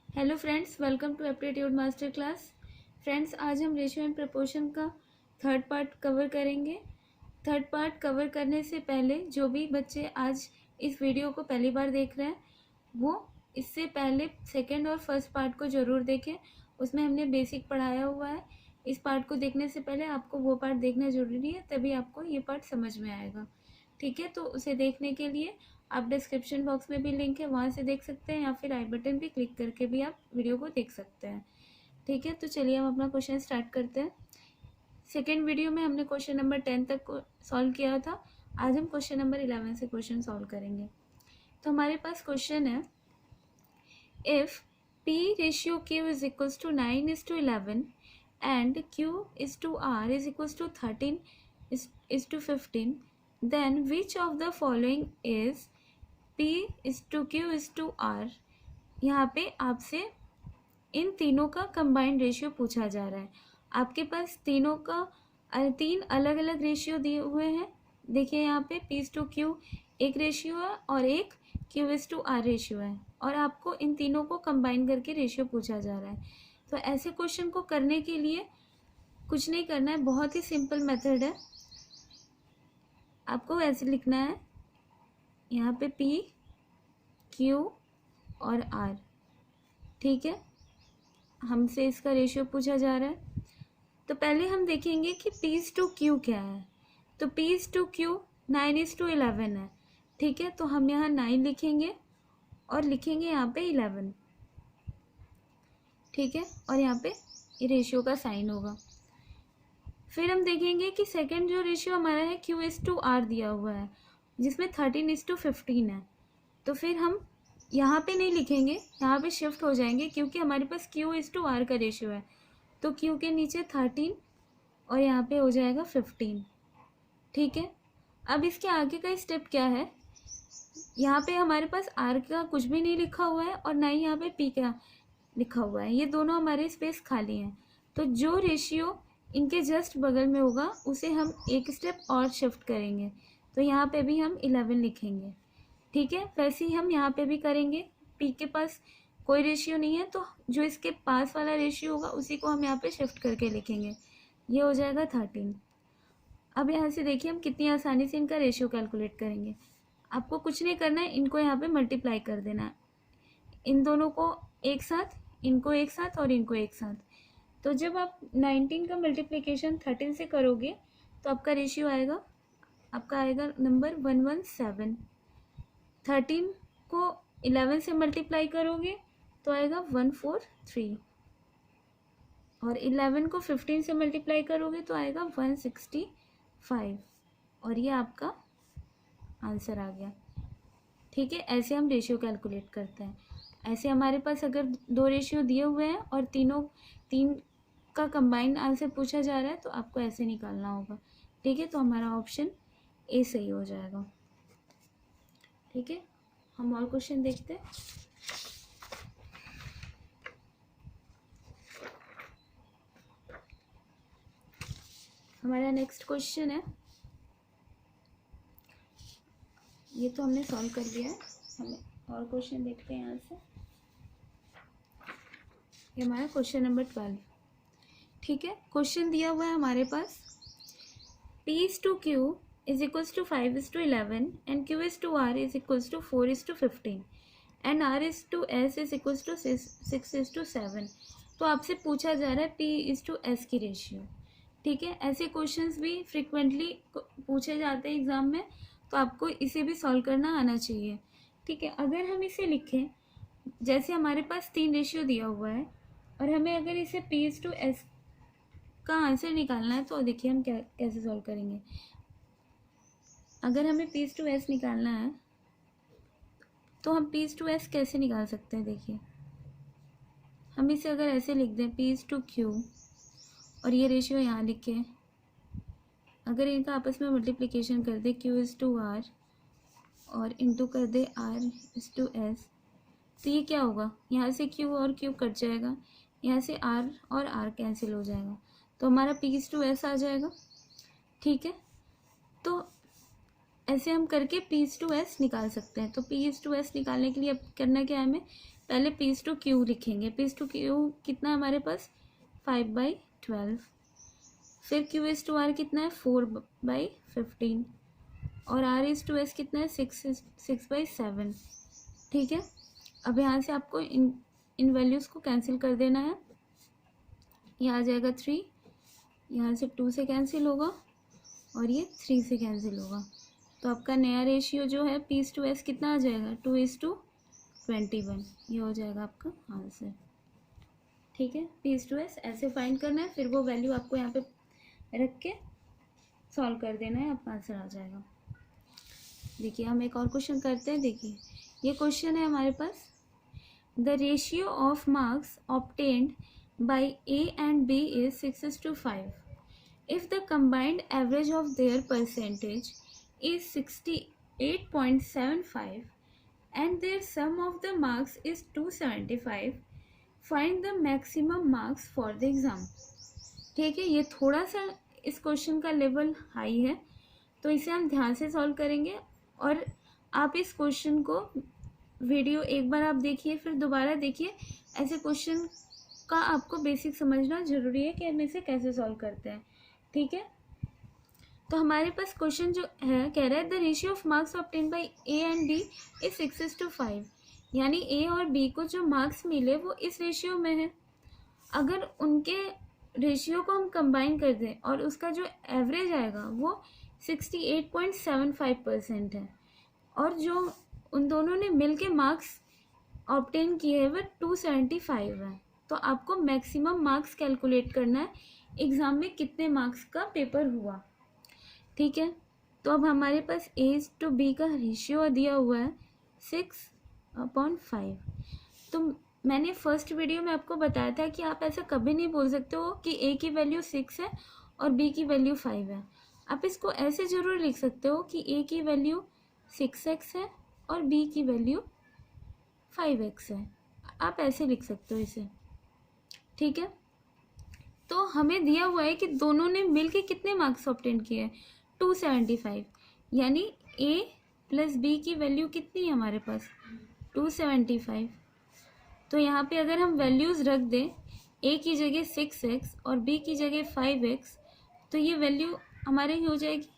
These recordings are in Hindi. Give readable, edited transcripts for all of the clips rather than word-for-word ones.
Hello friends, welcome to aptitude master class. Friends, आज हम रेशियो एंड प्रपोर्शन का थर्ड पार्ट कवर करेंगे। थर्ड पार्ट कवर करने से पहले जो भी बच्चे आज इस वीडियो को पहली बार देख रहे हैं वो इससे पहले सेकंड और फर्स्ट पार्ट को ज़रूर देखें। उसमें हमने बेसिक पढ़ाया हुआ है। इस पार्ट को देखने से पहले आपको वो पार्ट देखना ज़रूरी है, तभी आपको ये पार्ट समझ में आएगा। ठीक है, तो उसे देखने के लिए आप डिस्क्रिप्शन बॉक्स में भी लिंक है, वहाँ से देख सकते हैं, या फिर आई बटन पे क्लिक करके भी आप वीडियो को देख सकते हैं। ठीक है, तो चलिए हम अपना क्वेश्चन स्टार्ट करते हैं। सेकेंड वीडियो में हमने क्वेश्चन नंबर 10 तक को सॉल्व किया था। आज हम क्वेश्चन नंबर 11 से क्वेश्चन सॉल्व करेंगे। तो हमारे पास क्वेश्चन है, if P ratio Q is equals to 9:11 and Q is to R is equals to 13 is to 15, then which of the following is P is to Q is to R। यहाँ पे आपसे इन तीनों का कंबाइंड रेशियो पूछा जा रहा है। आपके पास तीनों का तीन अलग अलग रेशियो दिए हुए हैं। देखिए यहाँ पे P is to Q एक रेशियो है और एक Q is to R ratio है, और आपको इन तीनों को कंबाइन करके रेशियो पूछा जा रहा है। तो ऐसे क्वेश्चन को करने के लिए कुछ नहीं करना है, बहुत ही सिंपल मेथड है। आपको ऐसे लिखना है, यहाँ पे P, Q और R। ठीक है, हमसे इसका रेशियो पूछा जा रहा है। तो पहले हम देखेंगे कि P is to Q क्या है। तो P is to Q 9:11 है। ठीक है, तो हम यहाँ 9 लिखेंगे और लिखेंगे यहाँ पे 11। ठीक है, और यहाँ पे ये रेशियो का साइन होगा। फिर हम देखेंगे कि सेकंड जो रेशियो हमारा है Q is to R दिया हुआ है, जिसमें 13:15 है। तो फिर हम यहाँ पे नहीं लिखेंगे, यहाँ पे शिफ्ट हो जाएंगे, क्योंकि हमारे पास Q is to R का रेशियो है। तो Q के नीचे 13 और यहाँ पे हो जाएगा 15। ठीक है, अब इसके आगे का स्टेप क्या है, यहाँ पे हमारे पास R का कुछ भी नहीं लिखा हुआ है और ना ही यहाँ पे P का लिखा हुआ है, ये दोनों हमारे स्पेस खाली हैं। तो जो रेशियो इनके जस्ट बगल में होगा उसे हम एक स्टेप और शिफ्ट करेंगे। तो यहाँ पे भी हम 11 लिखेंगे। ठीक है, वैसे ही हम यहाँ पे भी करेंगे। P के पास कोई रेशियो नहीं है, तो जो इसके पास वाला रेशियो होगा उसी को हम यहाँ पे शिफ्ट करके लिखेंगे। ये हो जाएगा 13। अब यहाँ से देखिए हम कितनी आसानी से इनका रेशियो कैलकुलेट करेंगे। आपको कुछ नहीं करना है, इनको यहाँ पे मल्टीप्लाई कर देना है, इन दोनों को एक साथ, इनको एक साथ और इनको एक साथ। तो जब आप 19 का मल्टीप्लिकेशन 13 से करोगे तो आपका रेशियो आएगा, आपका आएगा नंबर 117। 13 को 11 से मल्टीप्लाई करोगे तो आएगा 143, और 11 को 15 से मल्टीप्लाई करोगे तो आएगा 165, और ये आपका आंसर आ गया। ठीक है, ऐसे हम रेशियो कैलकुलेट करते हैं। ऐसे हमारे पास अगर दो रेशियो दिए हुए हैं और तीन का कंबाइंड आंसर पूछा जा रहा है तो आपको ऐसे निकालना होगा। ठीक है, तो हमारा ऑप्शन ए सही हो जाएगा। ठीक है, हम और क्वेश्चन देखते हैं। हमारा नेक्स्ट क्वेश्चन है, ये तो हमने सॉल्व कर लिया है, हमें और क्वेश्चन देखते हैं यहाँ से। ये हमारा क्वेश्चन नंबर 12। ठीक है, क्वेश्चन दिया हुआ है हमारे पास, P is to Q is equals to 5:11 and Q is to R is equals to 4:15 and R is to S is equals to 6:7। तो आपसे पूछा जा रहा है P is to S की रेशियो। ठीक है, ऐसे क्वेश्चंस भी फ्रिक्वेंटली पूछे जाते हैं एग्जाम में, तो आपको इसे भी सॉल्व करना आना चाहिए। ठीक है, अगर हम इसे लिखें, जैसे हमारे पास 3 रेशियो दिया हुआ है और हमें अगर इसे P is to S का आंसर निकालना है, तो देखिए हम कैसे सॉल्व करेंगे। अगर हमें P is to S निकालना है तो हम P is to S कैसे निकाल सकते हैं। देखिए, हम इसे अगर ऐसे लिख दें P is to Q और ये रेशियो यहाँ लिखे, अगर इनका आपस में मल्टीप्लिकेशन कर दे Q is to R और इंटू कर दे R is to S, तो ये क्या होगा, यहाँ से Q और Q कट जाएगा, यहाँ से R और R कैंसिल हो जाएगा, तो हमारा P is to S आ जाएगा। ठीक है, तो ऐसे हम करके P is to S निकाल सकते हैं। तो P is to S निकालने के लिए अब करना क्या है, हमें पहले P/Q लिखेंगे। P/Q कितना है हमारे पास 5/12। फिर Q/R कितना है 4/15 और R/S कितना है 6/7। ठीक है, अब यहाँ से आपको इन वैल्यूज़ को कैंसिल कर देना है। ये आ जाएगा 3, यहाँ से 2 से कैंसिल होगा और ये 3 से कैंसिल होगा। तो आपका नया रेशियो जो है P/S कितना आ जाएगा 2:21। ये हो जाएगा आपका आंसर। ठीक है, P/S ऐसे फाइंड करना है, फिर वो वैल्यू आपको यहाँ पे रख के सॉल्व कर देना है, आपका आंसर आ जाएगा। देखिए हम एक और क्वेश्चन करते हैं। देखिए ये क्वेश्चन है हमारे पास, the ratio of marks obtained by A and B is 6:5. If the combined average of their percentage is 68.75 and their sum of the marks is 275, find the maximum marks for the exam. ठीक है, ये थोड़ा सा इस क्वेश्चन का लेवल हाई है, तो इसे हम ध्यान से सॉल्व करेंगे। और आप इस क्वेश्चन को वीडियो एक बार आप देखिए, फिर दोबारा देखिए। ऐसे क्वेश्चन का आपको बेसिक समझना ज़रूरी है कि हम इसे कैसे सॉल्व करते हैं। ठीक है, तो हमारे पास क्वेश्चन जो है कह रहा है the ratio of marks obtained by A and B is 6:5, यानी A और B को जो मार्क्स मिले वो इस रेशियो में है। अगर उनके रेशियो को हम कंबाइन कर दें और उसका जो एवरेज आएगा वो 68.75% है, और जो उन दोनों ने मिलके मार्क्स ऑब्टेन किए हैं वो 275 है। तो आपको मैक्सिमम मार्क्स कैलकुलेट करना है एग्ज़ाम में कितने मार्क्स का पेपर हुआ। ठीक है, तो अब हमारे पास A/B का रेशियो दिया हुआ है 6/5। तो मैंने फर्स्ट वीडियो में आपको बताया था कि आप ऐसा कभी नहीं बोल सकते हो कि A की वैल्यू 6 है और B की वैल्यू 5 है। आप इसको ऐसे ज़रूर लिख सकते हो कि A की वैल्यू 6x है और B की वैल्यू 5x है। आप ऐसे लिख सकते हो इसे। ठीक है, तो हमें दिया हुआ है कि दोनों ने मिलके कितने मार्क्स ऑब्टेन किए हैं 275, यानी A प्लस B की वैल्यू कितनी है हमारे पास 275। तो यहाँ पे अगर हम वैल्यूज़ रख दें A की जगह 6x और B की जगह 5x, तो ये वैल्यू हमारे हो जाएगी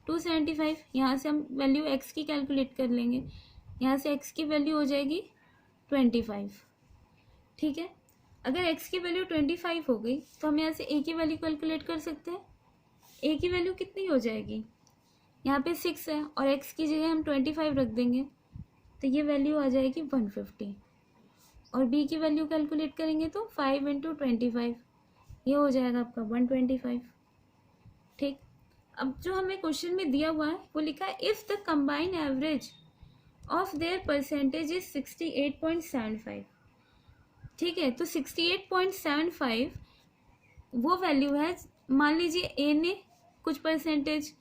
275। यहाँ से हम वैल्यू x की कैलकुलेट कर लेंगे, यहाँ से x की वैल्यू हो जाएगी 25। ठीक है, अगर x की वैल्यू 25 हो गई तो हम यहाँ से a की वैल्यू कैलकुलेट कर सकते हैं। a की वैल्यू कितनी हो जाएगी, यहाँ पे 6 है और x की जगह हम 25 रख देंगे, तो ये वैल्यू आ जाएगी 150। और b की वैल्यू कैलकुलेट करेंगे तो 5 × 25, ये हो जाएगा आपका 125। ठीक, अब जो हमें क्वेश्चन में दिया हुआ है वो लिखा है if the combined average of their percentage is 68.75। ठीक है, तो 68.75 वो वैल्यू है। मान लीजिए ए ने कुछ परसेंटेज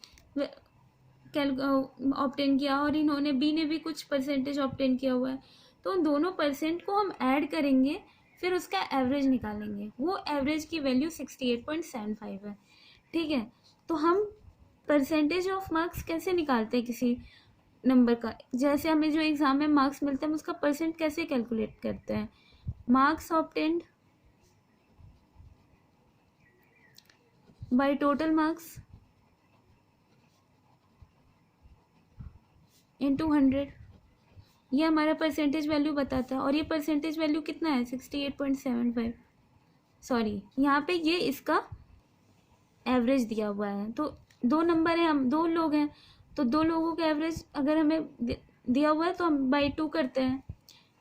ऑब्टेन किया और इन्होंने बी ने भी कुछ परसेंटेज ऑब्टेन किया हुआ है, तो उन दोनों परसेंट को हम ऐड करेंगे, फिर उसका एवरेज निकालेंगे। वो एवरेज की वैल्यू 68.75 है। ठीक है, तो हम परसेंटेज ऑफ मार्क्स कैसे निकालते हैं किसी नंबर का, जैसे हमें जो एग्ज़ाम में मार्क्स मिलते हैं उसका परसेंट कैसे कैलकुलेट करते हैं, marks obtained by total marks into 100, ये हमारा परसेंटेज वैल्यू बताता है। और ये परसेंटेज वैल्यू कितना है 68.75, सॉरी यहाँ पे ये इसका एवरेज दिया हुआ है। तो दो नंबर है, हम 2 लोग हैं, तो 2 लोगों का एवरेज अगर हमें दिया हुआ है तो हम बाई 2 करते हैं।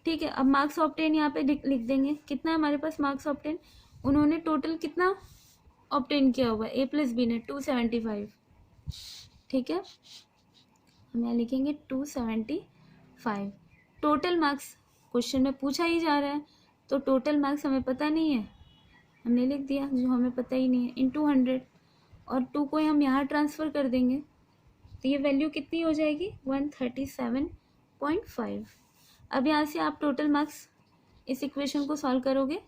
ठीक है, अब मार्क्स ऑब्टेन यहाँ पे लिख देंगे, कितना है हमारे पास मार्क्स ऑब्टेन, उन्होंने टोटल कितना ऑब्टेन किया हुआ है A प्लस B ने 275। ठीक है, हम यहाँ लिखेंगे 275। टोटल मार्क्स क्वेश्चन में पूछा ही जा रहा है, तो टोटल मार्क्स हमें पता नहीं है, हमने लिख दिया जो हमें पता ही नहीं है, इनटू 100, और 2 को हम यहाँ ट्रांसफ़र कर देंगे, तो ये वैल्यू कितनी हो जाएगी 137.5। अब यहाँ से आप टोटल मार्क्स इस इक्वेशन को सॉल्व करोगे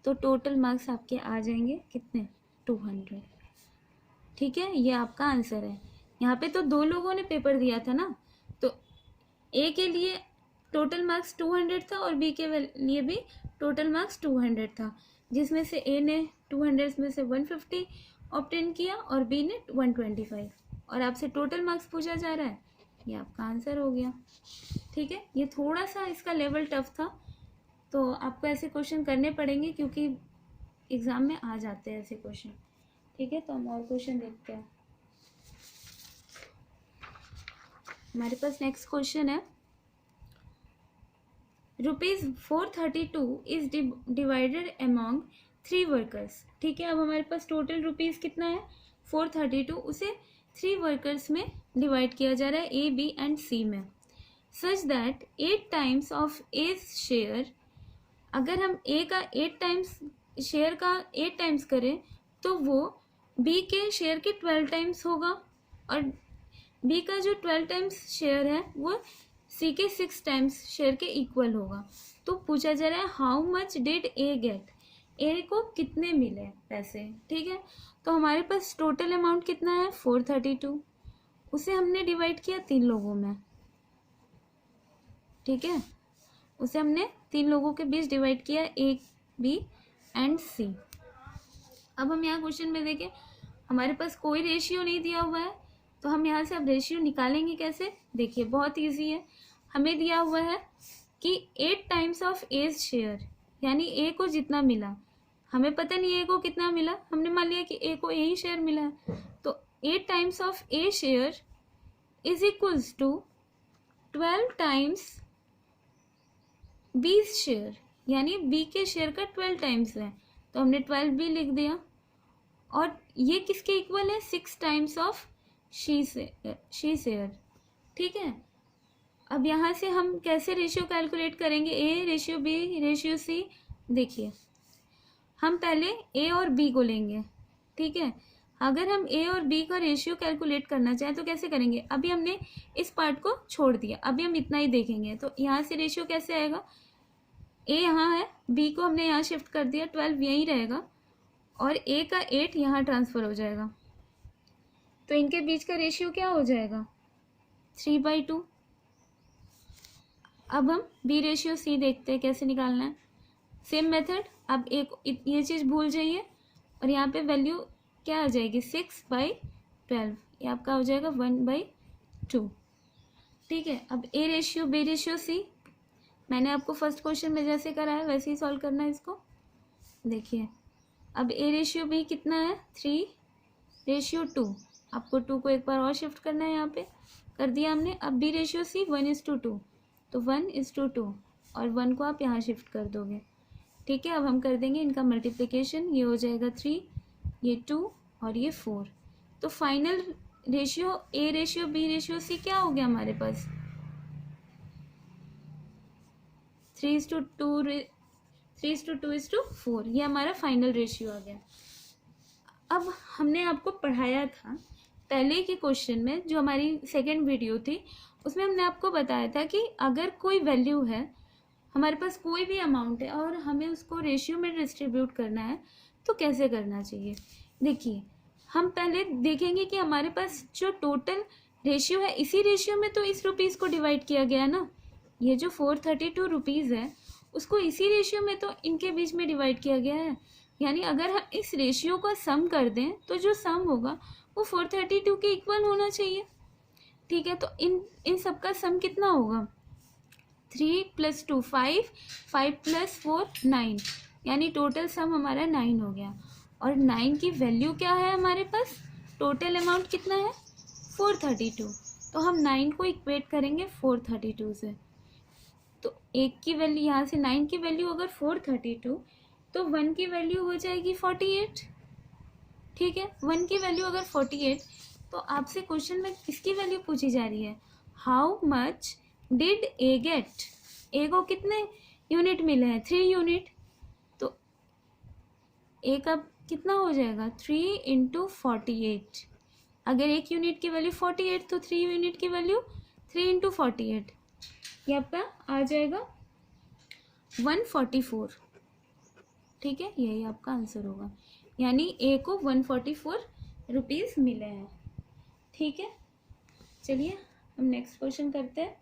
तो टोटल मार्क्स आपके आ जाएंगे कितने 200। ठीक है, ये आपका आंसर है। यहाँ पे तो 2 लोगों ने पेपर दिया था ना, तो ए के लिए टोटल मार्क्स 200 था और बी के लिए भी टोटल मार्क्स 200 था, जिसमें से ए ने 200 में से 150 ऑब्टेन किया और बी ने 125, और आपसे टोटल मार्क्स पूछा जा रहा है, ये आपका आंसर हो गया। ठीक है, ये थोड़ा सा इसका लेवल टफ था, तो आपको ऐसे क्वेश्चन करने पड़ेंगे क्योंकि एग्ज़ाम में आ जाते हैं ऐसे क्वेश्चन। ठीक है, तो हम और क्वेश्चन देखते हैं। हमारे पास नेक्स्ट क्वेश्चन है, ₹432 इज डिवाइडेड अमॉन्ग 3 वर्कर्स। ठीक है, अब हमारे पास टोटल रुपीज़ कितना है 432, उसे 3 वर्कर्स में डिवाइड किया जा रहा है, ए बी एंड सी में, such that 8 times of A share, अगर हम ए का 8 टाइम्स शेयर का 8 टाइम्स करें तो वो बी के शेयर के 12 टाइम्स होगा, और बी का जो 12 टाइम्स शेयर है वो सी के 6 टाइम्स शेयर के इक्वल होगा। तो पूछा जा रहा है how much did A get, A को कितने मिले पैसे। ठीक है, तो हमारे पास टोटल अमाउंट कितना है 432, उसे हमने डिवाइड किया 3 लोगों में। ठीक है, उसे हमने 3 लोगों के बीच डिवाइड किया, ए बी एंड सी। अब हम यहाँ क्वेश्चन में देखें, हमारे पास कोई रेशियो नहीं दिया हुआ है, तो हम यहाँ से अब रेशियो निकालेंगे कैसे। देखिए बहुत इजी है, हमें दिया हुआ है कि 8 टाइम्स ऑफ ए शेयर, यानी ए को जितना मिला, हमें पता नहीं ए को कितना मिला, हमने मान लिया कि ए को ए ही शेयर मिला है, तो 8 times of A share is equals to 12 times B share, यानी बी के शेयर का 12 टाइम्स है, तो हमने 12 भी लिख दिया, और ये किसके इक्वल है 6 टाइम्स ऑफ शी शेयर। ठीक है, अब यहाँ से हम कैसे रेशियो कैलकुलेट करेंगे, A ratio B ratio C. देखिए हम पहले ए और बी को लेंगे। ठीक है, अगर हम ए और बी का रेशियो कैलकुलेट करना चाहें तो कैसे करेंगे, अभी हमने इस पार्ट को छोड़ दिया, अभी हम इतना ही देखेंगे, तो यहाँ से रेशियो कैसे आएगा, ए यहाँ है, बी को हमने यहाँ शिफ्ट कर दिया, 12 यहीं रहेगा, और ए का 8 यहाँ ट्रांसफ़र हो जाएगा, तो इनके बीच का रेशियो क्या हो जाएगा 3/2। अब हम बी रेशियो सी देखते हैं कैसे निकालना है, सेम मेथड। अब एक ये चीज़ भूल जाइए, और यहाँ पे वैल्यू क्या आ जाएगी 6/12, ये आपका हो जाएगा 1/2। ठीक है, अब A ratio B ratio C, मैंने आपको फर्स्ट क्वेश्चन में जैसे कराया वैसे ही सॉल्व करना है इसको। देखिए अब ए रेशियो बी कितना है 3/2, आपको 2 को एक बार और शिफ्ट करना है, यहाँ पे कर दिया हमने। अब बी रेशियो सी 1:2, तो 1:2, और 1 को आप यहाँ शिफ्ट कर दोगे। ठीक है, अब हम कर देंगे इनका मल्टीप्लिकेशन, ये हो जाएगा 3, ये 2 और ये 4, तो final ratio A ratio B ratio C क्या हो गया हमारे पास 3:2:4, ये हमारा फाइनल रेशियो आ गया। अब हमने आपको पढ़ाया था पहले के क्वेश्चन में, जो हमारी सेकंड वीडियो थी, उसमें हमने आपको बताया था कि अगर कोई वैल्यू है, हमारे पास कोई भी अमाउंट है और हमें उसको रेशियो में डिस्ट्रीब्यूट करना है तो कैसे करना चाहिए। देखिए हम पहले देखेंगे कि हमारे पास जो टोटल रेशियो है, इसी रेशियो में तो इस रुपीज़ को डिवाइड किया गया है ना, ये जो 432 रुपीज़ है उसको इसी रेशियो में तो इनके बीच में डिवाइड किया गया है, यानी अगर हम इस रेशियो का सम कर दें तो जो सम होगा वो 432 के इक्वल होना चाहिए। ठीक है, तो इन सब का सम कितना होगा 3 + 2 5, 5 + 4 9, यानी टोटल सम हमारा 9 हो गया, और 9 की वैल्यू क्या है हमारे पास, टोटल अमाउंट कितना है 432, तो हम 9 को इक्वेट करेंगे 432 से, तो एक की वैल्यू यहाँ से 9 की वैल्यू अगर 432, तो 1 की वैल्यू हो जाएगी 48। ठीक है, 1 की वैल्यू अगर 48, तो आपसे क्वेश्चन में किसकी वैल्यू पूछी जा रही है, how much did A get, A को कितने यूनिट मिले हैं 3 यूनिट, तो ए का कितना हो जाएगा 3 × 48, अगर एक यूनिट की वैल्यू 48 तो 3 यूनिट की वैल्यू 3 × 48, ये आपका आ जाएगा 144। ठीक है, यही आपका आंसर होगा, यानी ए को 144 रुपीज़ मिले हैं। ठीक है, चलिए हम नेक्स्ट क्वेश्चन करते हैं।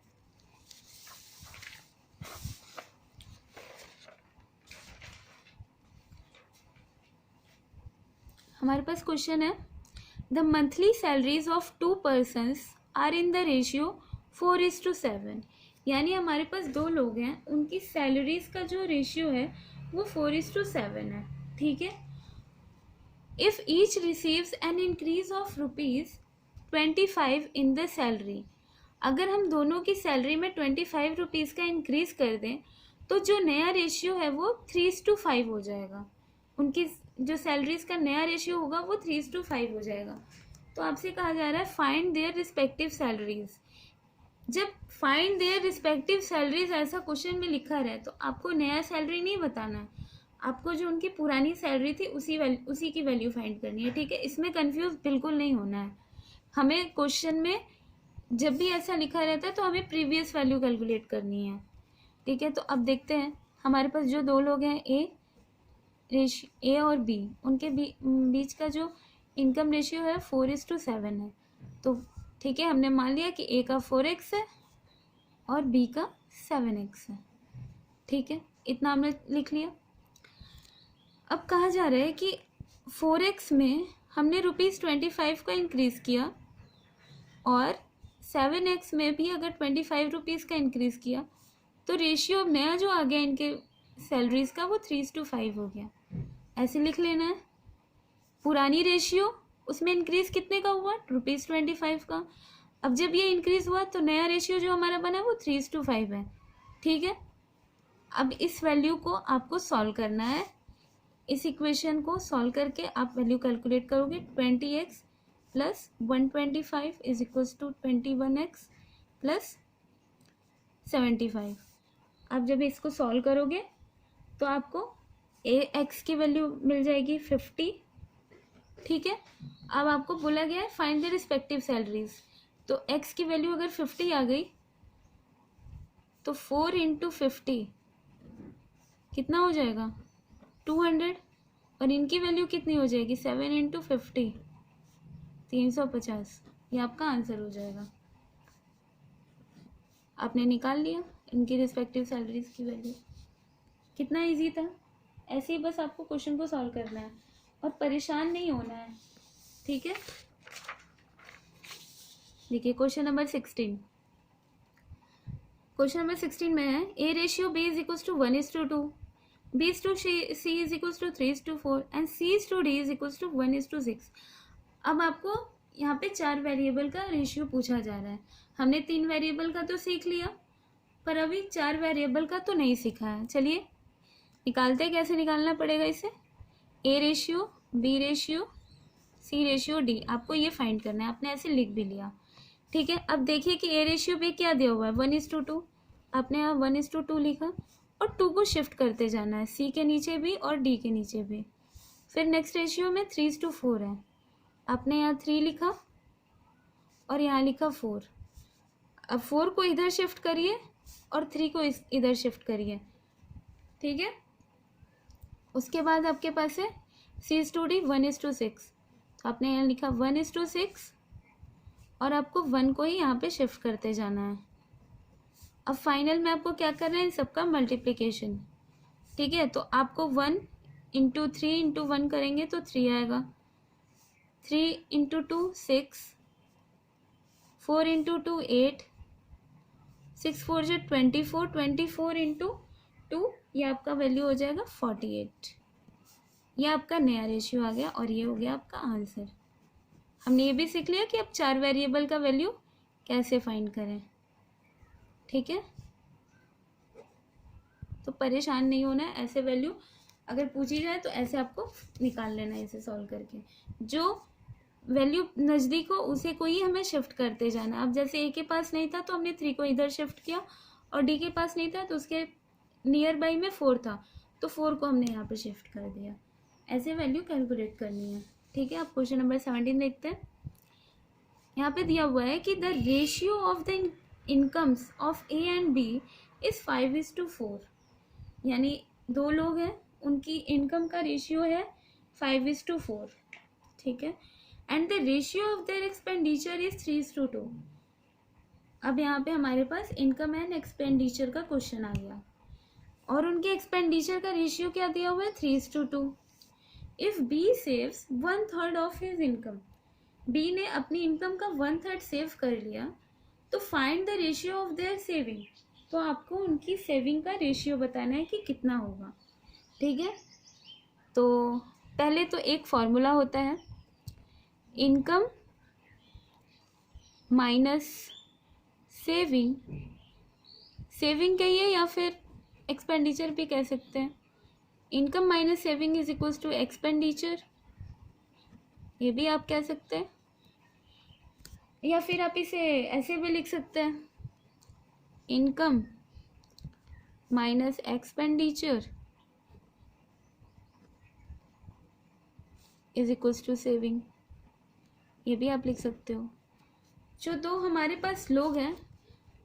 हमारे पास क्वेश्चन है, the monthly salaries of 2 persons are in the ratio 4:7। यानी हमारे पास 2 लोग हैं, उनकी सैलरीज का जो रेशियो है वो 4:7 है। ठीक है। If each receives an increase of ₹25 in the salary, अगर हम दोनों की सैलरी में 25 रुपीज़ का इंक्रीज कर दें तो जो नया रेशियो है वो 3:5 हो जाएगा। उनकी जो सैलरीज का नया रेशियो होगा वो 3:5 हो जाएगा। तो आपसे कहा जा रहा है फाइंड देयर रिस्पेक्टिव सैलरीज। जब फाइंड देयर रिस्पेक्टिव सैलरीज ऐसा क्वेश्चन में लिखा रहे तो आपको नया सैलरी नहीं बताना है, आपको जो उनकी पुरानी सैलरी थी उसी की वैल्यू फाइंड करनी है। ठीक है, इसमें कंफ्यूज बिल्कुल नहीं होना है। हमें क्वेश्चन में जब भी ऐसा लिखा रहता है तो हमें प्रीवियस वैल्यू कैलकुलेट करनी है। ठीक है, तो अब देखते हैं हमारे पास जो 2 लोग हैं ए और बी, उनके बीच का जो इनकम रेशियो है 4:7 है। तो ठीक है, हमने मान लिया कि ए का 4x है और बी का 7x है। ठीक है, इतना हमने लिख लिया। अब कहा जा रहा है कि 4x में हमने ₹25 का इंक्रीज़ किया और 7x में भी अगर 25 रुपीज़ का इंक्रीज़ किया तो रेशियो नया जो आ गया इनके सैलरीज का वो 3:5 हो गया। ऐसे लिख लेना है। पुरानी रेशियो उसमें इंक्रीज़ कितने का हुआ? ₹25 का। अब जब ये इंक्रीज़ हुआ तो नया रेशियो जो हमारा बना वो 3:5 है। ठीक है, अब इस वैल्यू को आपको सॉल्व करना है। इस इक्वेशन को सॉल्व करके आप वैल्यू कैलकुलेट करोगे। 20x plus 125 is equals to 21x plus 75। आप जब इसको सॉल्व करोगे तो आपको x की वैल्यू मिल जाएगी 50। ठीक है, अब आपको बोला गया है फाइंड द रिस्पेक्टिव सैलरीज। तो x की वैल्यू अगर 50 आ गई तो 4 × 50 कितना हो जाएगा? 200। और इनकी वैल्यू कितनी हो जाएगी? 7 × 50 350। ये आपका आंसर हो जाएगा। आपने निकाल लिया इनकी रिस्पेक्टिव सैलरीज की वैल्यू। कितना इजी था। ऐसे ही बस आपको क्वेश्चन को सॉल्व करना है और परेशान नहीं होना है। ठीक है, देखिए क्वेश्चन नंबर 16। क्वेश्चन नंबर 16 में है A ratio B is equals to 1:2, B is to C is equals to 3:4 and C is to D is equals to 1:6। अब आपको यहाँ पे 4 वेरिएबल का रेशियो पूछा जा रहा है। हमने 3 वेरिएबल का तो सीख लिया पर अभी 4 वेरिएबल का तो नहीं सीखा है। चलिए निकालते हैं, कैसे निकालना पड़ेगा इसे। A ratio, B ratio, C ratio, D, आपको ये फाइंड करना है। आपने ऐसे लिख भी लिया। ठीक है, अब देखिए कि ए रेशियो पे क्या दिया हुआ है 1:2। आपने यहाँ 1:2 लिखा और 2 को शिफ्ट करते जाना है, सी के नीचे भी और डी के नीचे भी। फिर नेक्स्ट रेशियो में 3:4 है, आपने यहाँ 3 लिखा और यहाँ लिखा 4। अब 4 को इधर शिफ्ट करिए और 3 को इधर शिफ्ट करिए। ठीक है, उसके बाद आपके पास है C/D 1:6। तो आपने यहाँ लिखा 1:6 और आपको 1 को ही यहाँ पे शिफ्ट करते जाना है। अब फाइनल में आपको क्या करना है, इन सबका मल्टीप्लिकेशन। ठीक है, तो आपको 1 × 3 × 1 करेंगे तो 3 आएगा, 3 × 2 6, 4 × 2 8, 6 4 जो 24, 24 × 2 ये आपका वैल्यू हो जाएगा 48। ये आपका नया रेशियो आ गया और ये हो गया आपका आंसर। हमने ये भी सीख लिया कि अब 4 वेरिएबल का वैल्यू कैसे फाइंड करें। ठीक है, तो परेशान नहीं होना है। ऐसे वैल्यू अगर पूछी जाए तो ऐसे आपको निकाल लेना है इसे सॉल्व करके। जो वैल्यू नज़दीक हो उसे को ही हमें शिफ्ट करते जाना। अब जैसे ए के पास नहीं था तो हमने 3 को इधर शिफ्ट किया और डी के पास नहीं था तो उसके नियर बाई में 4 था तो 4 को हमने यहाँ पे शिफ्ट कर दिया। ऐसे वैल्यू कैलकुलेट करनी है। ठीक है, आप क्वेश्चन नंबर 17 देखते हैं। यहाँ पे दिया हुआ है कि the ratio of the incomes of A and B is 5:4। यानी 2 लोग हैं, उनकी इनकम का रेशियो है 5:4। ठीक है, and the ratio of there expenditure is 3:2। अब यहाँ पे हमारे पास इनकम एंड एक्सपेंडिचर का क्वेश्चन आ गया और उनके एक्सपेंडिचर का रेशियो क्या दिया हुआ है 3:2। If B saves 1/3 of his income, B ने अपनी इनकम का 1/3 सेव कर लिया, तो find the ratio of their saving, तो आपको उनकी सेविंग का रेशियो बताना है कि कितना होगा। ठीक है, तो पहले तो एक फॉर्मूला होता है, इनकम माइनस सेविंग, सेविंग कहिए या फिर एक्सपेंडिचर भी कह सकते हैं। Income minus saving is equals to expenditure, ये भी आप कह सकते हैं, या फिर आप इसे ऐसे भी लिख सकते हैं, income minus expenditure is equals to saving, ये भी आप लिख सकते हो। जो दो हमारे पास लोग हैं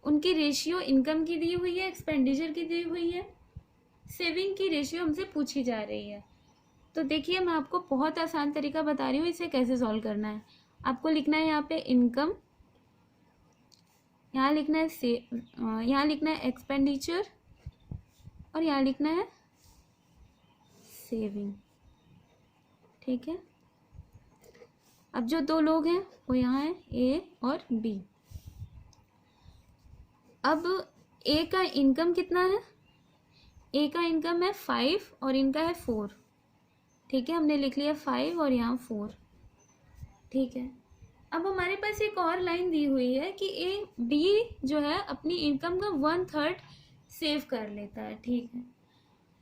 उनकी रेशियो इनकम की दी हुई है, एक्सपेंडिचर की दी हुई है, सेविंग की रेशियो हमसे पूछी जा रही है। तो देखिए मैं आपको बहुत आसान तरीका बता रही हूँ इसे कैसे सॉल्व करना है। आपको लिखना है यहाँ पे इनकम, यहाँ लिखना है यहाँ लिखना है एक्सपेंडिचर, और यहाँ लिखना है सेविंग। ठीक है, अब जो दो लोग हैं वो यहाँ है ए और बी। अब ए का इनकम कितना है, ए का इनकम है 5 और इनका है 4। ठीक है, हमने लिख लिया 5 और यहाँ 4। ठीक है, अब हमारे पास एक और लाइन दी हुई है कि ए बी जो है अपनी इनकम का 1/3 सेव कर लेता है। ठीक है,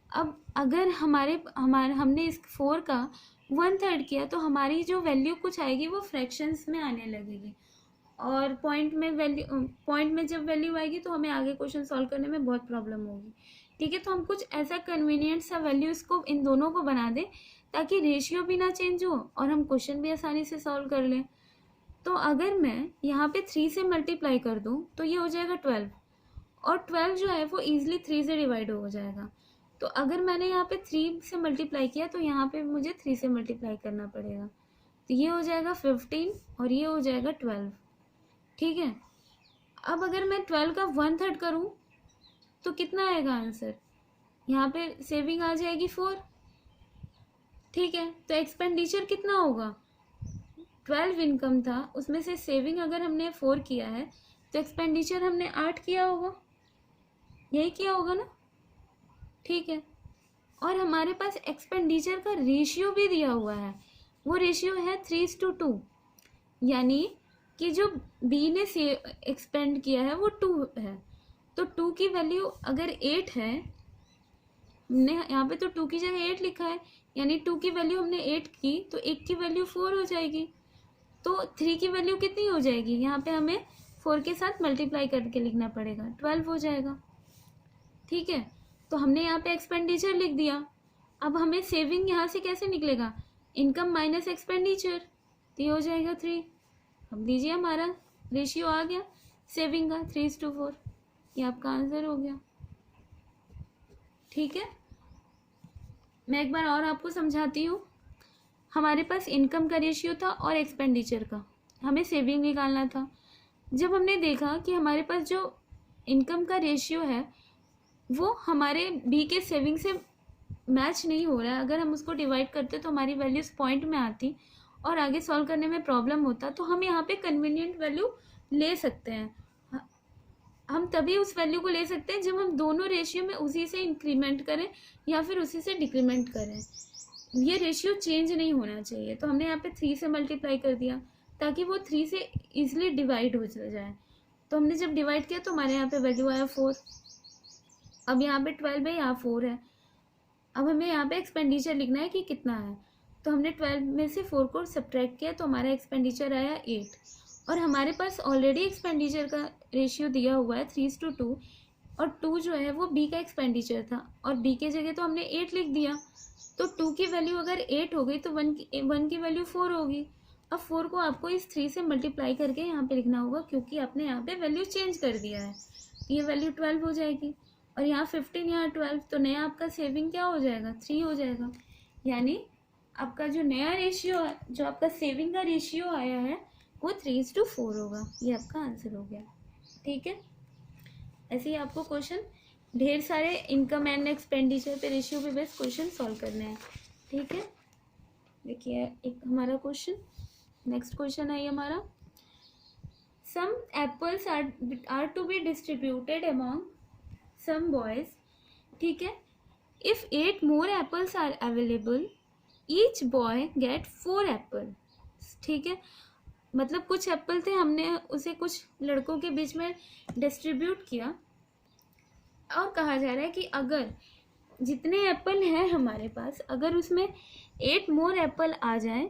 अब अगर हमने इस 4 का 1/3 किया तो हमारी जो वैल्यू कुछ आएगी वो फ्रैक्शंस में आने लगेगी, और पॉइंट में जब वैल्यू आएगी तो हमें आगे क्वेश्चन सॉल्व करने में बहुत प्रॉब्लम होगी। ठीक है, तो हम कुछ ऐसा कन्वीनियंट सा वैल्यू इसको इन दोनों को बना दें ताकि रेशियो भी ना चेंज हो और हम क्वेश्चन भी आसानी से सॉल्व कर लें। तो अगर मैं यहाँ पे 3 से मल्टीप्लाई कर दूँ तो ये हो जाएगा 12, और 12 जो है वो ईजिली 3 से डिवाइड हो जाएगा। तो अगर मैंने यहाँ पे 3 से मल्टीप्लाई किया तो यहाँ पे मुझे 3 से मल्टीप्लाई करना पड़ेगा, तो ये हो जाएगा 15 और ये हो जाएगा 12। ठीक है, अब अगर मैं 12 का 1/3 करूँ तो कितना आएगा आंसर, यहाँ पे सेविंग आ जाएगी 4। ठीक है, तो एक्सपेंडिचर कितना होगा, 12 इनकम था उसमें से सेविंग अगर हमने 4 किया है तो एक्सपेंडिचर हमने 8 किया होगा, यही किया होगा ना। ठीक है, और हमारे पास एक्सपेंडिचर का रेशियो भी दिया हुआ है, वो रेशियो है 3:2, यानी कि जो बी ने एक्सपेंड किया है वो 2 है, तो 2 की वैल्यू अगर 8 है, हमने यहाँ पे तो 2 की जगह 8 लिखा है, यानी 2 की वैल्यू हमने 8 की तो 1 की वैल्यू 4 हो जाएगी, तो 3 की वैल्यू कितनी हो जाएगी, यहाँ पे हमें 4 के साथ मल्टीप्लाई करके लिखना पड़ेगा, 12 हो जाएगा। ठीक है, तो हमने यहाँ पे एक्सपेंडिचर लिख दिया। अब हमें सेविंग यहाँ से कैसे निकलेगा, इनकम माइनस एक्सपेंडिचर, तो ये हो जाएगा 3। अब लीजिए हमारा रेशियो आ गया सेविंग का 3:4, ये आपका आंसर हो गया। ठीक है, मैं एक बार और आपको समझाती हूँ। हमारे पास इनकम का रेशियो था और एक्सपेंडिचर का, हमें सेविंग निकालना था। जब हमने देखा कि हमारे पास जो इनकम का रेशियो है वो हमारे बी के सेविंग से मैच नहीं हो रहा है, अगर हम उसको डिवाइड करते तो हमारी वैल्यूज पॉइंट में आती और आगे सॉल्व करने में प्रॉब्लम होता, तो हम यहाँ पे कन्वीनियंट वैल्यू ले सकते हैं। हम तभी उस वैल्यू को ले सकते हैं जब हम दोनों रेशियो में उसी से इंक्रीमेंट करें या फिर उसी से डिक्रीमेंट करें, ये रेशियो चेंज नहीं होना चाहिए। तो हमने यहाँ पे 3 से मल्टीप्लाई कर दिया ताकि वो 3 से ईजिली डिवाइड हो जाए, तो हमने जब डिवाइड किया तो हमारे यहाँ पे वैल्यू आया 4। अब यहाँ पे 12 है, यहाँ 4 है। अब हमें यहाँ पे एक्सपेंडिचर लिखना है कि कितना है, तो हमने 12 में से 4 को सब्ट्रैक्ट किया तो हमारा एक्सपेंडिचर आया 8, और हमारे पास ऑलरेडी एक्सपेंडिचर का रेशियो दिया हुआ है 3:2, और 2 जो है वो बी का एक्सपेंडिचर था और बी के जगह तो हमने 8 लिख दिया, तो 2 की वैल्यू अगर 8 हो गई तो 1 की वैल्यू 4 होगी। अब 4 को आपको इस 3 से मल्टीप्लाई करके यहाँ पे लिखना होगा क्योंकि आपने यहाँ पे वैल्यू चेंज कर दिया है, ये वैल्यू 12 हो जाएगी, और यहाँ 15 यहाँ 12, तो नया आपका सेविंग क्या हो जाएगा, 3 हो जाएगा। यानी आपका जो नया रेशियो जो आपका सेविंग का रेशियो आया है वो 3:4 होगा, ये आपका आंसर हो गया। ठीक है, ऐसे ही आपको क्वेश्चन ढेर सारे इनकम एंड एक्सपेंडिचर पे रेशियो पे बेस्ड क्वेश्चन सॉल्व करने हैं। ठीक है। देखिए एक हमारा क्वेश्चन, नेक्स्ट क्वेश्चन है ये हमारा, some apples are to be distributed among some boys, ठीक है, if 8 more apples are available each boy get 4 apple, ठीक है, मतलब कुछ एप्पल थे, हमने उसे कुछ लड़कों के बीच में डिस्ट्रीब्यूट किया और कहा जा रहा है कि अगर जितने एप्पल हैं हमारे पास, अगर उसमें 8 more एप्पल आ जाए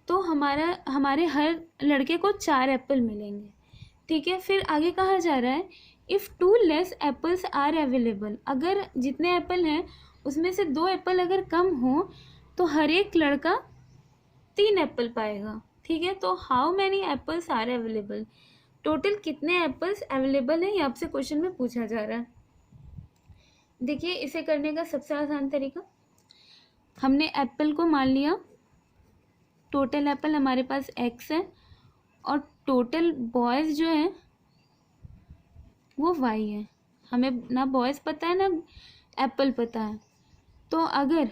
तो हमारे हर लड़के को 4 एप्पल मिलेंगे, ठीक है। फिर आगे कहा जा रहा है if 2 less apples are available, अगर जितने एप्पल हैं उसमें से 2 एप्पल अगर कम हो तो हर एक लड़का 3 एप्पल पाएगा, ठीक है। तो how many apples are available, total कितने एप्पल्स अवेलेबल हैं, ये आपसे क्वेश्चन में पूछा जा रहा है। देखिए इसे करने का सबसे आसान तरीका, हमने एप्पल को मान लिया, टोटल एप्पल हमारे पास x है और टोटल बॉयज़ जो है वो y है, हमें ना बॉयज़ पता है ना एप्पल पता है, तो अगर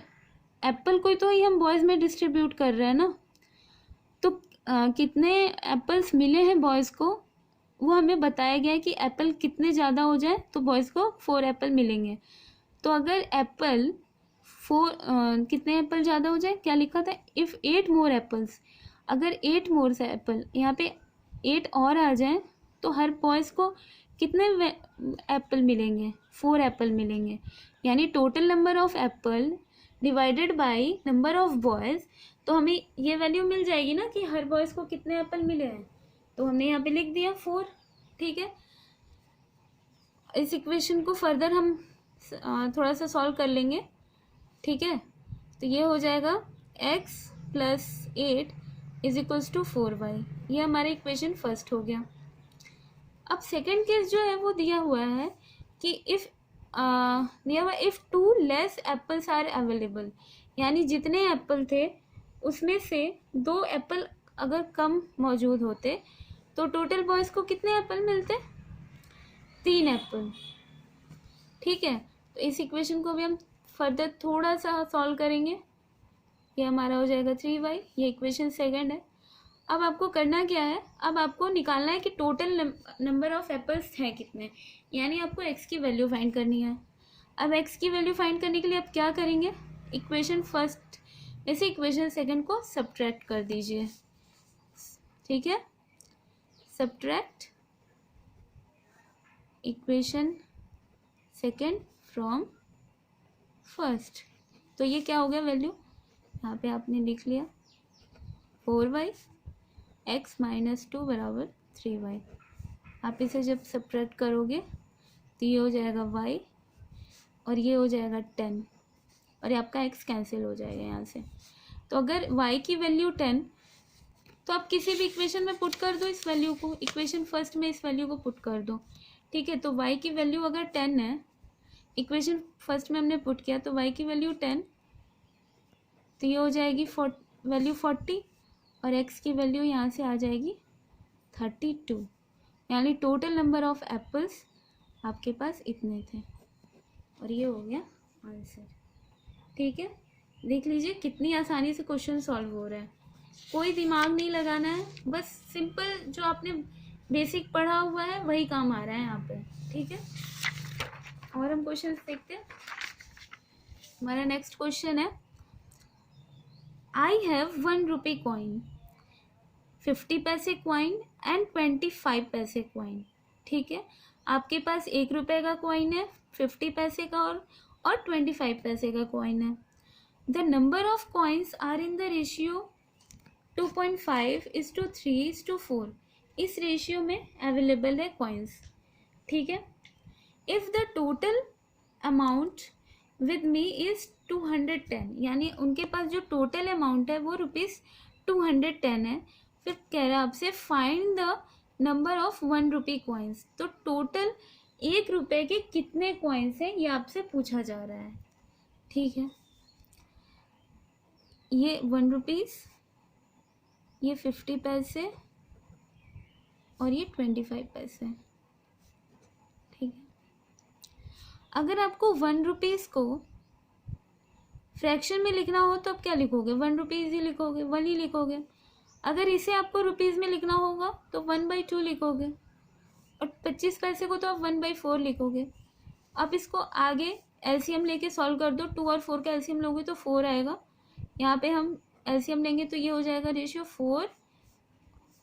एप्पल को तो ही हम बॉयज़ में डिस्ट्रीब्यूट कर रहे हैं ना, तो कितने एप्पल्स मिले हैं बॉयज़ को वो हमें बताया गया है कि एप्पल कितने ज़्यादा हो जाए तो बॉयज़ को 4 एप्पल मिलेंगे। तो अगर एप्पल 4 कितने एप्पल ज़्यादा हो जाए, क्या लिखा था, इफ़ 8 more एप्पल्स, अगर 8 more से एप्पल यहाँ पे 8 और आ जाए तो हर बॉयज़ को कितने एप्पल मिलेंगे, 4 एप्पल मिलेंगे, यानी total number of Apple divided by number of boys, तो हमें ये वैल्यू मिल जाएगी ना कि हर बॉयज़ को कितने एप्पल मिले हैं, तो हमने यहाँ पे लिख दिया 4, ठीक है। इस इक्वेशन को फर्दर हम थोड़ा सा सॉल्व कर लेंगे, ठीक है। तो ये हो जाएगा x plus 8 is equals to 4y, ये हमारा इक्वेशन फर्स्ट हो गया। अब सेकंड केस जो है वो दिया हुआ है कि if 2 less apples are available, यानी जितने एप्पल थे उसमें से 2 एप्पल अगर कम मौजूद होते तो टोटल बॉयज़ को कितने एप्पल मिलते, 3 एप्पल, ठीक है। तो इस इक्वेशन को भी हम फर्दर थोड़ा सा सॉल्व करेंगे, ये हमारा हो जाएगा 3y, ये इक्वेशन सेकंड है। अब आपको करना क्या है, अब आपको निकालना है कि टोटल नंबर ऑफ एप्पल्स हैं कितने, यानी आपको x की वैल्यू फाइंड करनी है। अब x की वैल्यू फाइंड करने के लिए आप क्या करेंगे, इक्वेशन फर्स्ट ऐसे इक्वेशन सेकंड को सब्ट्रैक्ट कर दीजिए, ठीक है, subtract equation second from first, तो ये क्या हो गया वैल्यू, यहाँ पे आपने लिख लिया 4y x माइनस 2 बराबर 3y, आप इसे जब सब्ट्रैक्ट करोगे तो ये हो जाएगा y और ये हो जाएगा 10 और ये आपका x कैंसिल हो जाएगा यहाँ से। तो अगर y की वैल्यू 10, तो आप किसी भी इक्वेशन में पुट कर दो इस वैल्यू को, इक्वेशन फर्स्ट में इस वैल्यू को पुट कर दो, ठीक है। तो y की वैल्यू अगर 10 है, इक्वेशन फर्स्ट में हमने पुट किया, तो y की वैल्यू 10, तो ये हो जाएगी वैल्यू 40 और x की वैल्यू यहाँ से आ जाएगी 32, यानी टोटल नंबर ऑफ एप्पल्स आपके पास इतने थे और ये हो गया आंसर, ठीक है। देख लीजिए कितनी आसानी से क्वेश्चन सॉल्व हो रहा है, कोई दिमाग नहीं लगाना है, बस सिंपल जो आपने बेसिक पढ़ा हुआ है वही काम आ रहा है यहाँ पे, ठीक है। और हम क्वेश्चन देखते हैं, हमारा नेक्स्ट क्वेश्चन है, आई हैव 1 रुपी कॉइन, 50 पैसे कॉइन एंड 25 पैसे कॉइन, ठीक है। आपके पास 1 रुपये का कॉइन है, 50 पैसे का और 25 पैसे का कॉइन है। The number of coins are in the ratio 2.5:3:4, इस रेशियो में अवेलेबल है कॉइन्स, ठीक है। If the total amount with me is 210, यानी उनके पास जो टोटल अमाउंट है वो ₹210 है। फिर कह रहा है आपसे find the number of 1 rupee coins, तो टोटल 1 रुपये के कितने कॉइन्स हैं ये आपसे पूछा जा रहा है, ठीक है। ये 1 रुपीज़, ये 50 पैसे और ये 25 पैसे, ठीक है। अगर आपको 1 रुपीज़ को फ्रैक्शन में लिखना हो तो अब क्या लिखोगे, 1 रुपीज़ ही लिखोगे, 1 ही लिखोगे। अगर इसे आपको रुपीज़ में लिखना होगा तो 1/2 लिखोगे, और 25 पैसे को तो आप 1/4 लिखोगे। आप इसको आगे एलसीएम लेके सॉल्व कर दो, 2 और 4 का एलसीएम लोगे तो 4 आएगा। यहाँ पे हम एलसीएम लेंगे तो ये हो जाएगा रेशियो 4,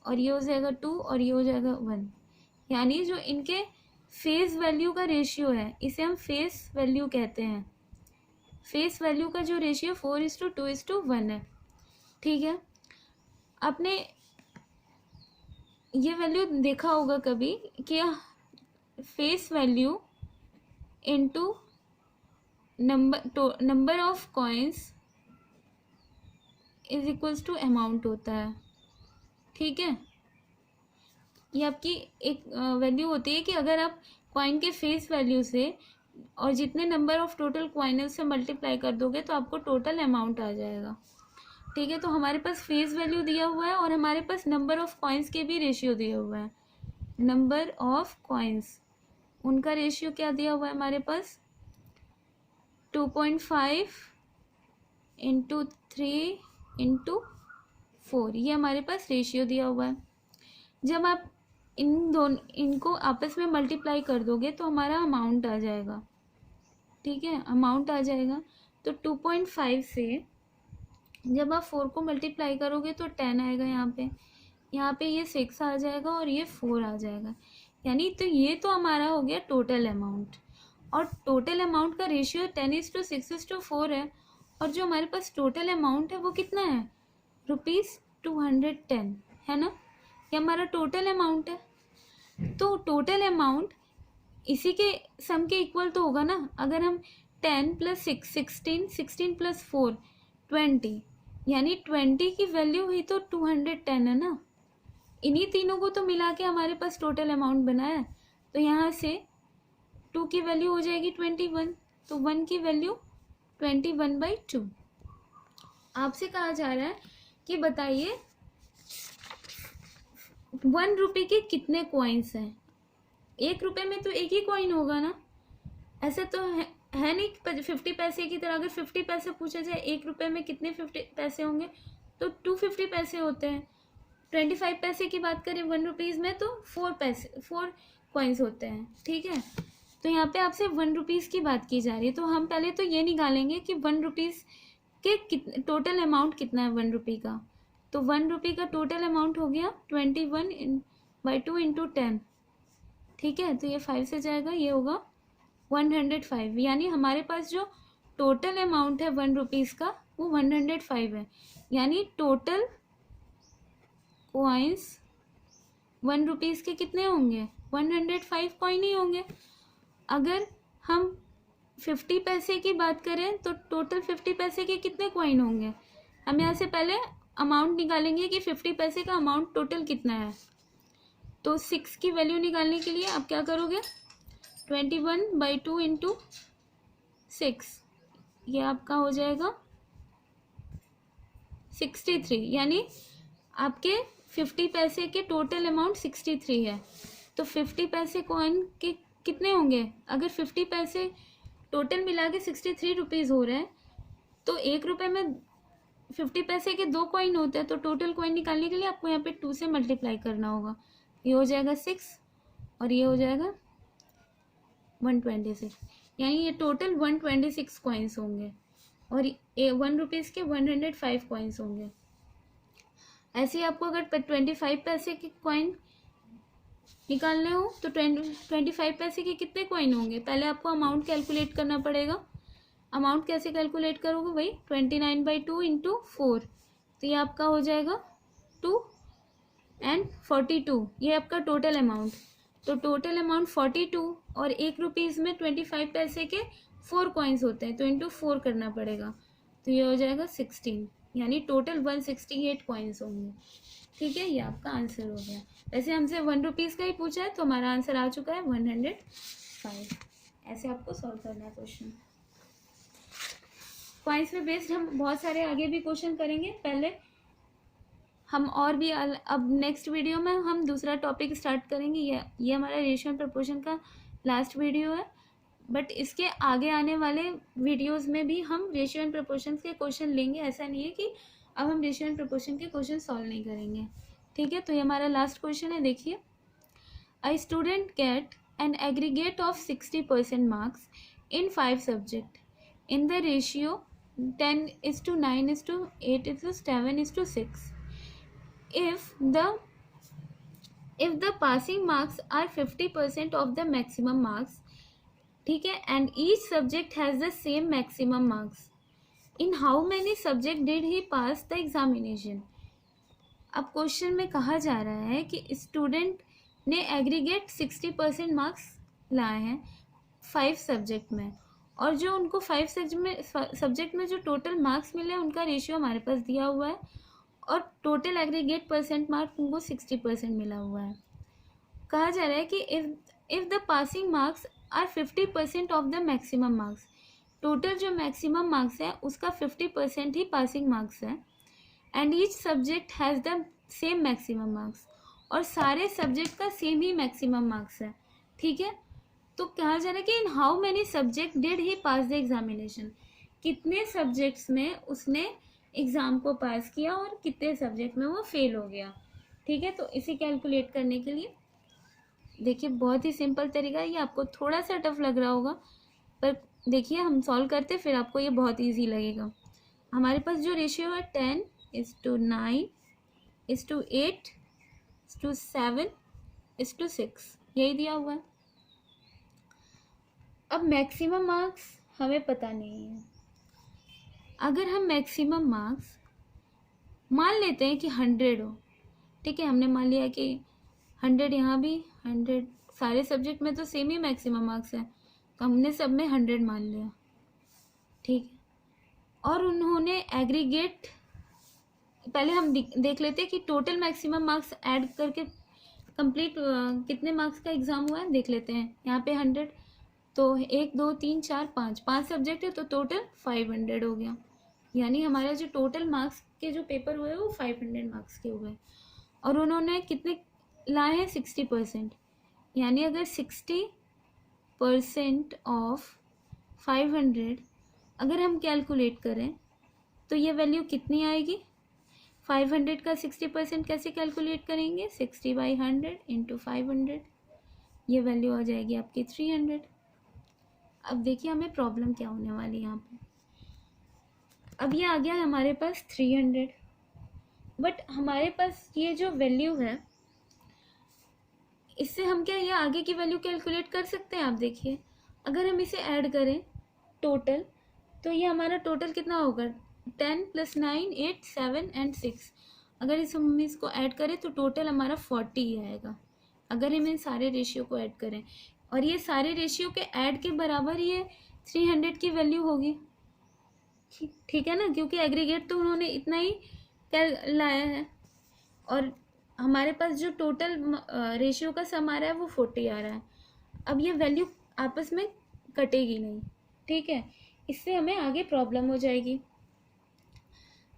और ये हो जाएगा 2, और ये हो जाएगा 1। यानी जो इनके फेस वैल्यू का रेशियो है इसे हम फेस वैल्यू कहते हैं। फेस वैल्यू का जो रेशियो 4:2:1 है, ठीक है। आपने ये वैल्यू देखा होगा कभी कि face value into number of coins is equals to amount होता है, ठीक है। ये आपकी एक वैल्यू होती है कि अगर आप कॉइन के फेस वैल्यू से और जितने नंबर ऑफ टोटल कॉइन से मल्टीप्लाई कर दोगे तो आपको टोटल अमाउंट आ जाएगा, ठीक है। तो हमारे पास फेस वैल्यू दिया हुआ है और हमारे पास नंबर ऑफ कॉइन्स के भी रेशियो दिया हुआ है। नंबर ऑफ कॉइन्स, उनका रेशियो क्या दिया हुआ है हमारे पास, 2.5 × 3 × 4, ये हमारे पास रेशियो दिया हुआ है। जब आप इनको आपस में मल्टीप्लाई कर दोगे तो हमारा अमाउंट आ जाएगा, ठीक है, अमाउंट आ जाएगा। तो 2.5 से जब आप 4 को मल्टीप्लाई करोगे तो 10 आएगा, यहाँ पे ये 6 आ जाएगा और ये 4 आ जाएगा। यानी तो ये तो हमारा हो गया टोटल अमाउंट, और टोटल अमाउंट का रेशियो 10:6:4 है। और जो हमारे पास टोटल अमाउंट है वो कितना है, ₹210 है ना, ये हमारा टोटल अमाउंट है। तो टोटल अमाउंट इसी के सम के इक्वल तो होगा ना। अगर हम 10 + 6 16, 16 + 4 20, यानी 20 की वैल्यू ही तो 210 है ना। इन्हीं तीनों को तो मिला के हमारे पास टोटल अमाउंट बना है। तो यहाँ से 2 की वैल्यू हो जाएगी 21, तो 1 की वैल्यू 21/2। आपसे कहा जा रहा है कि बताइए 1 रुपये के कितने कॉइन्स हैं। 1 रुपये में तो एक ही कॉइन होगा ना, ऐसे तो है नहीं 50 पैसे की तरह। अगर 50 पैसे पूछा जाए 1 रुपये में कितने 50 पैसे होंगे, तो 250 पैसे होते हैं। 25 पैसे की बात करें 1 रुपीज़ में तो 4 कॉइन्स होते हैं, ठीक है। तो यहाँ पे आपसे 1 रुपीज़ की बात की जा रही है, तो हम पहले तो ये निकालेंगे कि 1 रुपीज़ के टोटल अमाउंट कितना है 1 रुपये का। तो 1 रुपये का टोटल अमाउंट हो गया 21/2 × 10, ठीक है। तो ये 5 से जाएगा, ये होगा 105। यानी हमारे पास जो टोटल अमाउंट है 1 रुपीज़ का वो 105 है। यानी टोटल कॉइन्स 1 रुपीज़ के कितने होंगे, 105 कॉइन ही होंगे। अगर हम 50 पैसे की बात करें तो टोटल 50 पैसे के कितने कॉइन होंगे। हम यहाँ से पहले अमाउंट निकालेंगे कि 50 पैसे का अमाउंट टोटल कितना है। तो 6 की वैल्यू निकालने के लिए आप क्या करोगे, 21/2 × 6, ये आपका हो जाएगा 63। यानी आपके 50 पैसे के टोटल अमाउंट 63 है। तो 50 पैसे कॉइन के कितने होंगे, अगर 50 पैसे टोटल मिला के 63 रुपीज़ हो रहे हैं, तो 1 रुपये में 50 पैसे के 2 कॉइन होते हैं। तो टोटल कॉइन निकालने के लिए आपको यहाँ पे 2 से मल्टीप्लाई करना होगा। ये हो जाएगा 6 और ये हो जाएगा 126, यानी ये टोटल 126 कॉइन्स होंगे और 1 रुपीज़ के 105 कॉइन्स होंगे। ऐसे ही आपको अगर 25 पैसे के कॉइन निकालने हो तो 25 पैसे के कितने कॉइन होंगे, पहले आपको अमाउंट कैलकुलेट करना पड़ेगा। अमाउंट कैसे कैलकुलेट करोगे, वही 29/2 × 4, तो ये आपका हो जाएगा 2 और 42, ये आपका टोटल अमाउंट। तो टोटल अमाउंट 42 और 1 रुपीज़ में 25 पैसे के 4 कॉइन्स होते हैं, तो इंटू 4 करना पड़ेगा, तो ये हो जाएगा 16, यानी टोटल 168 कॉइन्स होंगे, ठीक है। ये आपका आंसर हो गया। वैसे हमसे 1 रुपीज़ का ही पूछा है तो हमारा आंसर आ चुका है 105। ऐसे आपको सॉल्व करना है क्वेश्चन। कॉइन्स पे बेस्ड हम बहुत सारे आगे भी क्वेश्चन करेंगे। पहले हम और भी अब नेक्स्ट वीडियो में हम दूसरा टॉपिक स्टार्ट करेंगे। ये हमारा रेशियो एंड प्रपोर्शन का लास्ट वीडियो है। बट इसके आगे आने वाले वीडियोस में भी हम रेशियो एंड प्रोपोर्शंस के क्वेश्चन लेंगे। ऐसा नहीं है कि अब हम रेशियो एंड प्रोपोर्शन के क्वेश्चन सॉल्व नहीं करेंगे। ठीक है, तो ये हमारा लास्ट क्वेश्चन है। देखिए, a student get an aggregate of 60% marks in 5 subject in the ratio 10:9:8:7:6 if the passing marks are 50% of the maximum marks, ठीक है, and each subject has the same maximum marks, in how many subject did he pass the examination? अब क्वेश्चन में कहा जा रहा है कि स्टूडेंट ने एग्रीगेट 60% मार्क्स लाए हैं 5 सब्जेक्ट में, और जो उनको 5 सब्जेक्ट में जो टोटल मार्क्स मिले हैं उनका रेशियो हमारे पास दिया हुआ है, और टोटल एग्रीगेट परसेंट मार्क्स उनको 60% मिला हुआ है। कहा जा रहा है कि if the passing marks are 50% of the maximum marks, total जो मैक्सिमम मार्क्स है उसका 50% ही पासिंग मार्क्स है, and each subject has the same maximum marks, और सारे सब्जेक्ट का सेम ही मैक्सिमम मार्क्स है। ठीक है, तो कहा जा रहा है कि in how many subject did he pass the examination, कितने सब्जेक्ट्स में उसने एग्ज़ाम को पास किया और कितने सब्जेक्ट में वो फेल हो गया। ठीक है, तो इसे कैलकुलेट करने के लिए देखिए बहुत ही सिंपल तरीका है। ये आपको थोड़ा सा टफ लग रहा होगा, पर देखिए हम सॉल्व करते फिर आपको ये बहुत ईजी लगेगा। हमारे पास जो रेशियो है 10:9:8:7:6 यही दिया हुआ है। अब मैक्सिमम मार्क्स हमें पता नहीं है। अगर हम मैक्सिमम मार्क्स मान लेते हैं कि 100 हो, ठीक है, हमने मान लिया कि 100 यहाँ भी 100, सारे सब्जेक्ट में तो सेम ही मैक्सिमम मार्क्स है, तो हमने सब में 100 मान लिया। ठीक है, और उन्होंने एग्रीगेट, पहले हम देख लेते हैं कि टोटल मैक्सिमम मार्क्स ऐड करके कंप्लीट कितने मार्क्स का एग्ज़ाम हुआ है देख लेते हैं। यहाँ पे 100, तो 1 2 3 4 5 सब्जेक्ट है, तो टोटल 500 हो गया। यानी हमारा जो टोटल मार्क्स के जो पेपर हुए वो 500 मार्क्स के हुए, और उन्होंने कितने लाए हैं 60%, यानी अगर 60% ऑफ 500 अगर हम कैलकुलेट करें तो ये वैल्यू कितनी आएगी। 500 का 60% कैसे कैलकुलेट करेंगे, 60/100 इंटू 500, ये वैल्यू आ जाएगी आपकी 300। अब देखिए हमें प्रॉब्लम क्या होने वाली है यहाँ पे। अब ये आ गया हमारे पास 300, बट हमारे पास ये जो वैल्यू है इससे हम क्या ये आगे की वैल्यू कैलकुलेट कर सकते हैं। आप देखिए अगर हम इसे ऐड करें टोटल, तो ये हमारा टोटल कितना होगा, 10 + 9 8 7 एंड 6। अगर हम इसको ऐड करें तो टोटल हमारा 40 ही आएगा, अगर हम इन सारे रेशियो को ऐड करें, और ये सारे रेशियो के ऐड के बराबर ये 300 की वैल्यू होगी। ठीक है ना, क्योंकि एग्रीगेट तो उन्होंने इतना ही लाया है, और हमारे पास जो टोटल रेशियो का सम आ रहा है वो 40 आ रहा है। अब ये वैल्यू आपस में कटेगी नहीं, ठीक है, इससे हमें आगे प्रॉब्लम हो जाएगी।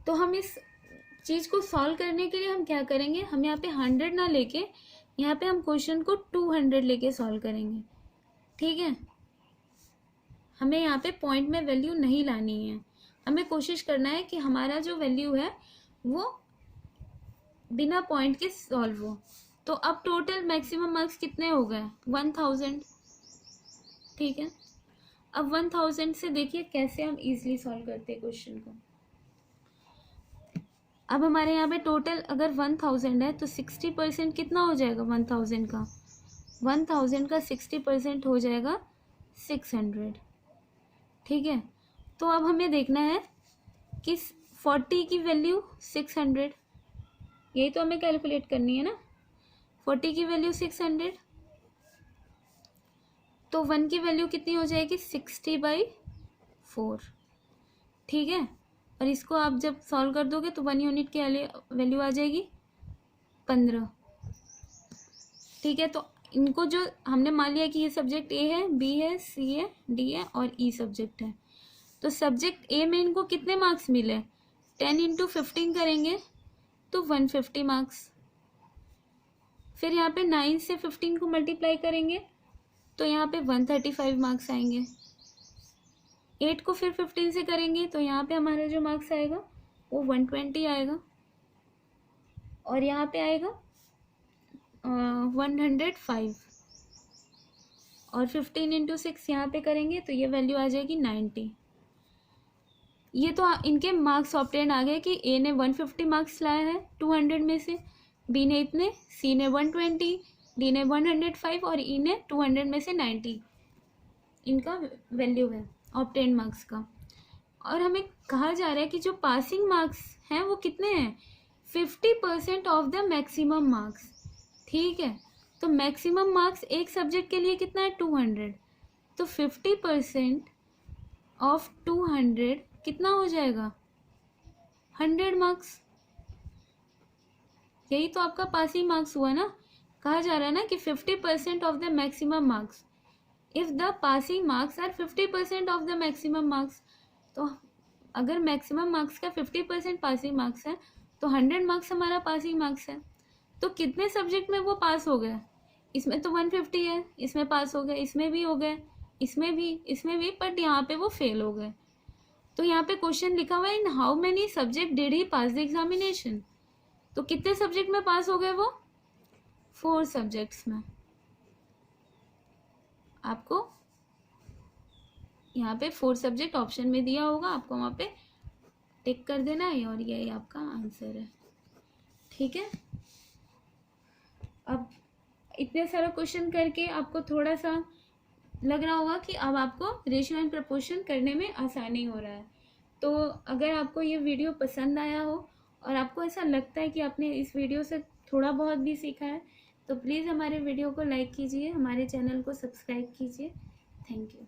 तो हम इस चीज़ को सॉल्व करने के लिए हम क्या करेंगे, हम यहाँ पे 100 ना लेके यहाँ पे हम क्वेश्चन को 200 लेके सॉल्व करेंगे। ठीक है, हमें यहाँ पे पॉइंट में वैल्यू नहीं लानी है, हमें कोशिश करना है कि हमारा जो वैल्यू है वो बिना पॉइंट के सॉल्व हो। तो अब टोटल मैक्सिमम मार्क्स कितने हो गए, 1000। ठीक है, अब 1000 से देखिए कैसे हम इजीली सॉल्व करते हैं क्वेश्चन को। अब हमारे यहाँ पे टोटल अगर 1000 है तो 60% कितना हो जाएगा 1000 का, 1000 का 60% हो जाएगा 600। ठीक है, तो अब हमें देखना है कि 40 की वैल्यू 600, यही तो हमें कैलकुलेट करनी है ना। 40 की वैल्यू 600, तो 1 की वैल्यू कितनी हो जाएगी 60/4। ठीक है, और इसको आप जब सॉल्व कर दोगे तो 1 यूनिट की वैल्यू आ जाएगी 15। ठीक है, तो इनको जो हमने मान लिया कि ये सब्जेक्ट ए है, बी है, सी है, डी है और ई सब्जेक्ट है, तो सब्जेक्ट ए में इनको कितने मार्क्स मिले, 10 × 15 करेंगे तो 150 मार्क्स। फिर यहाँ पे 9 से 15 को मल्टीप्लाई करेंगे तो यहाँ पे 135 मार्क्स आएंगे। 8 को फिर 15 से करेंगे तो यहाँ पे हमारा जो मार्क्स आएगा वो 120 आएगा, और यहाँ पे आएगा 105, और 15 इंटू 6 यहाँ पे करेंगे तो ये वैल्यू आ जाएगी 90। ये तो इनके मार्क्स ऑब्टेन आ गए कि ए ने 150 मार्क्स लाया है 200 में से, बी ने इतने, सी ने 120, डी ने 105 और ई ने 200 में से 90 इनका वैल्यू है ऑब्टेन मार्क्स का। और हमें कहा जा रहा है कि जो पासिंग मार्क्स हैं वो कितने हैं, 50% ऑफ द मैक्सिमम मार्क्स। ठीक है, तो मैक्सिमम मार्क्स एक सब्जेक्ट के लिए कितना है, 200, तो 50% ऑफ 200 कितना हो जाएगा, 100 मार्क्स। यही तो आपका पासिंग मार्क्स हुआ ना। कहा जा रहा है ना कि 50% of the maximum marks, if the passing marks are 50% of the maximum marks. तो अगर मैक्सिमम मार्क्स का 50% पासिंग मार्क्स है तो 100 मार्क्स हमारा पासिंग मार्क्स है। तो कितने सब्जेक्ट में वो पास हो गए, इसमें तो 150 है, इसमें पास हो गए, इसमें भी हो गए, इसमें भी, बट यहाँ पे वो फेल हो गए। तो यहाँ पे क्वेश्चन लिखा हुआ है in how many subject did he pass the examination. तो कितने सब्जेक्ट में पास हो गए वो, 4 सब्जेक्ट्स में। आपको यहाँ पे 4 सब्जेक्ट ऑप्शन में दिया होगा, आपको वहाँ पे टिक कर देना है और यही आपका आंसर है। ठीक है, अब इतने सारा क्वेश्चन करके आपको थोड़ा सा लग रहा होगा कि अब आपको रेशियो एंड प्रपोर्शन करने में आसानी हो रहा है। तो अगर आपको ये वीडियो पसंद आया हो और आपको ऐसा लगता है कि आपने इस वीडियो से थोड़ा बहुत भी सीखा है तो प्लीज़ हमारे वीडियो को लाइक कीजिए, हमारे चैनल को सब्सक्राइब कीजिए। Thank you.